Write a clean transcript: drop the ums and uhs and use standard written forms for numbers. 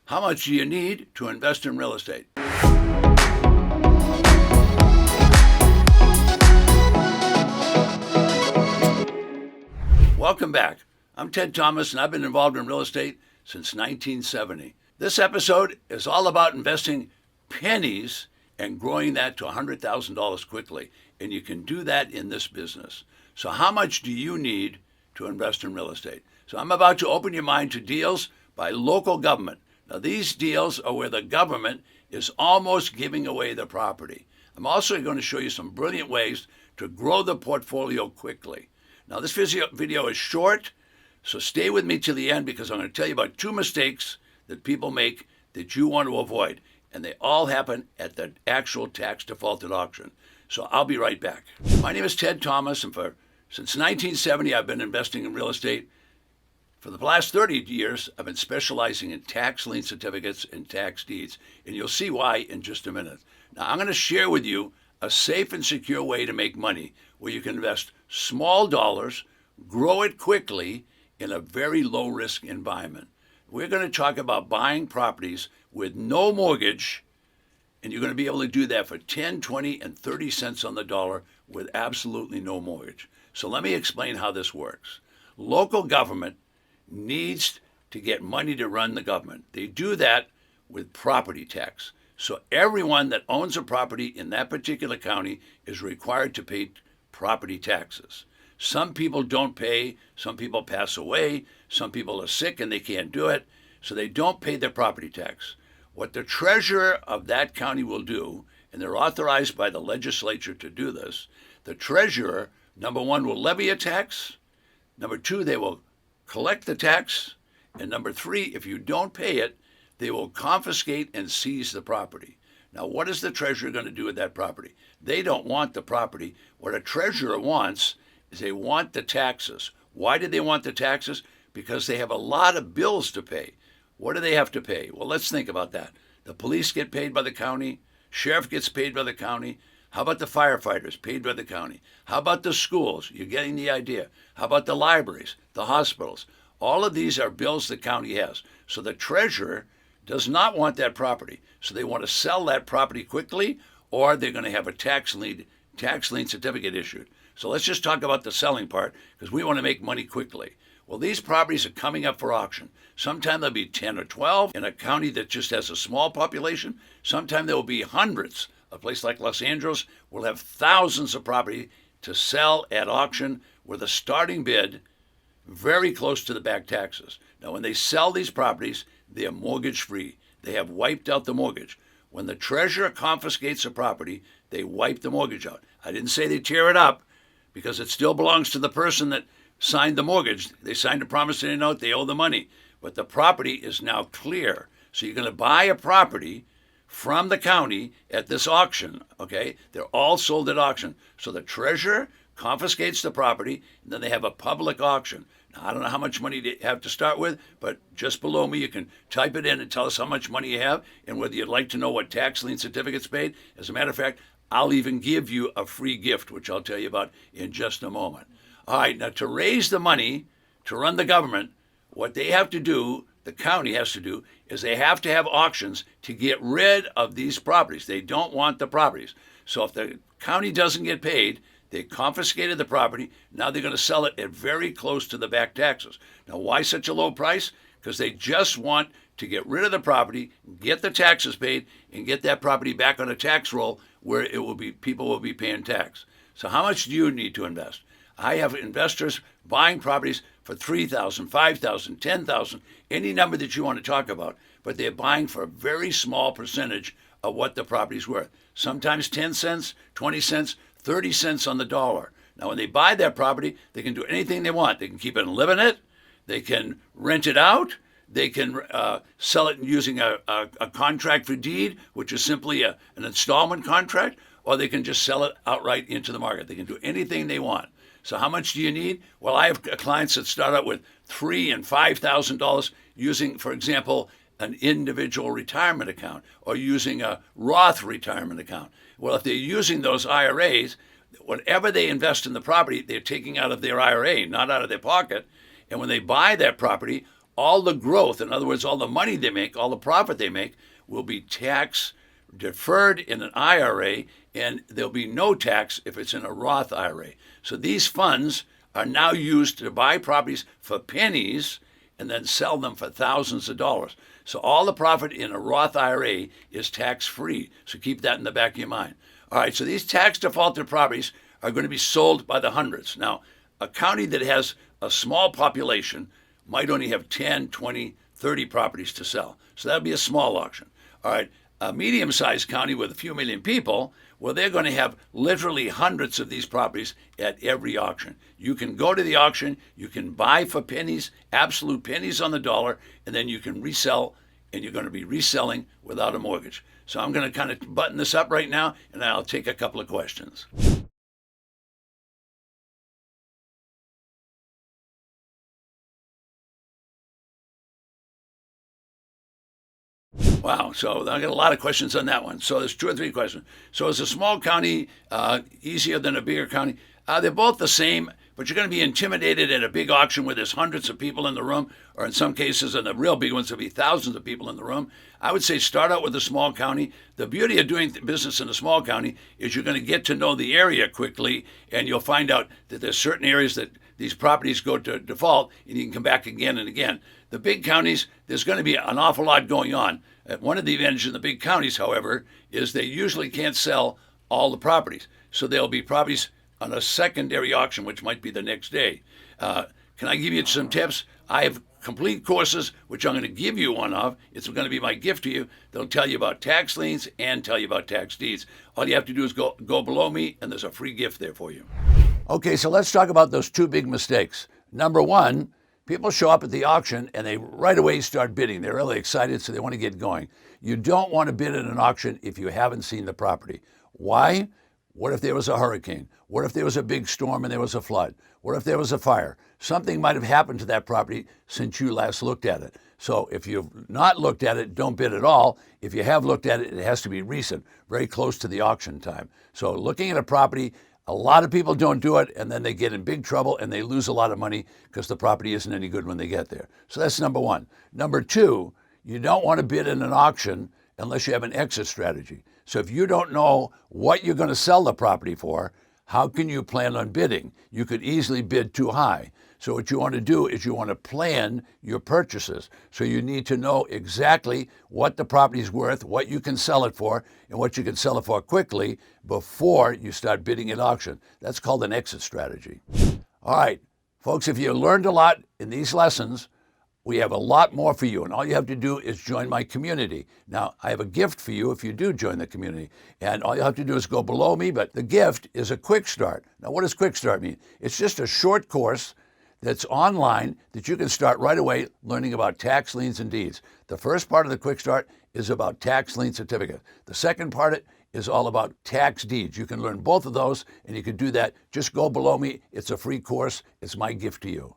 How much do you need to invest in real estate? Welcome back. I'm Ted Thomas, and I've been involved in real estate since 1970. This episode is all about investing pennies and growing that to $100,000 quickly. And you can do that in this business. So how much do you need to invest in real estate? So I'm about to open your mind to deals by local government. Now, these deals are where the government is almost giving away the property. I'm also going to show you some brilliant ways to grow the portfolio quickly. Now, this video is short, so stay with me till the end because I'm going to tell you about two mistakes that people make that you want to avoid, and they all happen at the actual tax defaulted auction. So I'll be right back. My name is Ted Thomas, and since 1970, I've been investing in real estate. For the last 30 years, I've been specializing in tax lien certificates and tax deeds, and you'll see why in just a minute. Now, I'm going to share with you a safe and secure way to make money where you can invest small dollars, grow it quickly in a very low-risk environment. We're going to talk about buying properties with no mortgage, and you're going to be able to do that for 10, 20, and 30 cents on the dollar with absolutely no mortgage. So let me explain how this works. Local government needs to get money to run the government. They do that with property tax. So everyone that owns a property in that particular county is required to pay property taxes. Some people don't pay, some people pass away, some people are sick and they can't do it, so they don't pay their property tax. What the treasurer of that county will do, and they're authorized by the legislature to do this, the treasurer, number one, will levy a tax. Number two, they will collect the tax. And number three, if you don't pay it, they will confiscate and seize the property. Now, what is the treasurer going to do with that property? They don't want the property. What a treasurer wants is they want the taxes. Why do they want the taxes? Because they have a lot of bills to pay. What do they have to pay? Well, let's think about that. The police get paid by the county. Sheriff gets paid by the county. How about the firefighters paid by the county? How about the schools? You're getting the idea. How about the libraries, the hospitals? All of these are bills the county has. So the treasurer does not want that property. So they want to sell that property quickly, or they're going to have a tax lien certificate issued. So let's just talk about the selling part because we want to make money quickly. Well, these properties are coming up for auction. Sometime there'll be 10 or 12 in a county that just has a small population. Sometime there will be hundreds. A place like Los Angeles will have thousands of property to sell at auction with a starting bid very close to the back taxes. Now, when they sell these properties, they are mortgage free. They have wiped out the mortgage. When the treasurer confiscates a property, they wipe the mortgage out. I didn't say they tear it up because it still belongs to the person that signed the mortgage. They signed a promissory note, they owe the money. But the property is now clear. So you're going to buy a property from the county at this auction, okay? They're all sold at auction. So the treasurer confiscates the property, and then they have a public auction. Now, I don't know how much money they have to start with, but just below me, you can type it in and tell us how much money you have and whether you'd like to know what tax lien certificate's paid. As a matter of fact, I'll even give you a free gift, which I'll tell you about in just a moment. All right, now to raise the money to run the government, what they have to do, the county has to do, is they have to have auctions to get rid of these properties. They don't want the properties. So if the county doesn't get paid, they confiscated the property. Now they're going to sell it at very close to the back taxes. Now, why such a low price? Because they just want to get rid of the property, get the taxes paid, and get that property back on a tax roll where people will be paying tax. So how much do you need to invest? I have investors buying properties for $3,000, $5,000, $10,000, any number that you want to talk about, but they're buying for a very small percentage of what the property's worth. Sometimes 10 cents, 20 cents, 30 cents on the dollar. Now, when they buy that property, they can do anything they want. They can keep it and live in it. They can rent it out. They can sell it using a contract for deed, which is simply an installment contract, or they can just sell it outright into the market. They can do anything they want. So how much do you need? Well, I have clients that start out with $3,000 and $5,000 using, for example, an individual retirement account or using a Roth retirement account. Well, if they're using those IRAs, whatever they invest in the property, they're taking out of their IRA, not out of their pocket. And when they buy that property, all the growth, in other words, all the money they make, all the profit they make, will be tax deferred in an IRA, and there'll be no tax if it's in a Roth IRA. So these funds are now used to buy properties for pennies and then sell them for thousands of dollars. So all the profit in a Roth IRA is tax-free. So keep that in the back of your mind. All right, so these tax defaulted properties are going to be sold by the hundreds. Now, a county that has a small population might only have 10, 20, 30 properties to sell. So that would be a small auction. All right, a medium-sized county with a few million people, well, they're going to have literally hundreds of these properties at every auction. You can go to the auction, you can buy for pennies, absolute pennies on the dollar, and then you can resell, and you're going to be reselling without a mortgage. So I'm going to kind of button this up right now, and I'll take a couple of questions. Wow, so I got a lot of questions on that one. So there's 2 or 3 questions. So is a small county easier than a bigger county? They're both the same, but you're going to be intimidated at a big auction where there's hundreds of people in the room, or in some cases, in the real big ones, there'll be thousands of people in the room. I would say start out with a small county. The beauty of doing business in a small county is you're going to get to know the area quickly, and you'll find out that there's certain areas that these properties go to default, and you can come back again and again. The big counties, there's going to be an awful lot going on. One of the advantages in the big counties, however, is they usually can't sell all the properties. So there'll be properties on a secondary auction, which might be the next day. Can I give you some tips? I have complete courses, which I'm going to give you one of. It's going to be my gift to you. They'll tell you about tax liens and tell you about tax deeds. All you have to do is go below me, and there's a free gift there for you. Okay, so let's talk about those 2 big mistakes. Number 1, people show up at the auction and they right away start bidding. They're really excited, so they want to get going. You don't want to bid at an auction if you haven't seen the property. Why? What if there was a hurricane? What if there was a big storm and there was a flood? What if there was a fire? Something might have happened to that property since you last looked at it. So if you've not looked at it, don't bid at all. If you have looked at it, it has to be recent, very close to the auction time. So looking at a property, a lot of people don't do it, and then they get in big trouble and they lose a lot of money because the property isn't any good when they get there. So that's number 1. Number 2, you don't want to bid in an auction unless you have an exit strategy. So if you don't know what you're going to sell the property for, how can you plan on bidding? You could easily bid too high. So what you want to do is you want to plan your purchases. So you need to know exactly what the property is worth, what you can sell it for, and what you can sell it for quickly before you start bidding at auction. That's called an exit strategy. All right, folks, if you learned a lot in these lessons, we have a lot more for you, and all you have to do is join my community. Now, I have a gift for you if you do join the community, and all you have to do is go below me, but the gift is a quick start. Now, what does quick start mean? It's just a short course that's online that you can start right away learning about tax liens and deeds. The first part of the quick start is about tax lien certificate. The second part is all about tax deeds. You can learn both of those, and you can do that. Just go below me. It's a free course. It's my gift to you.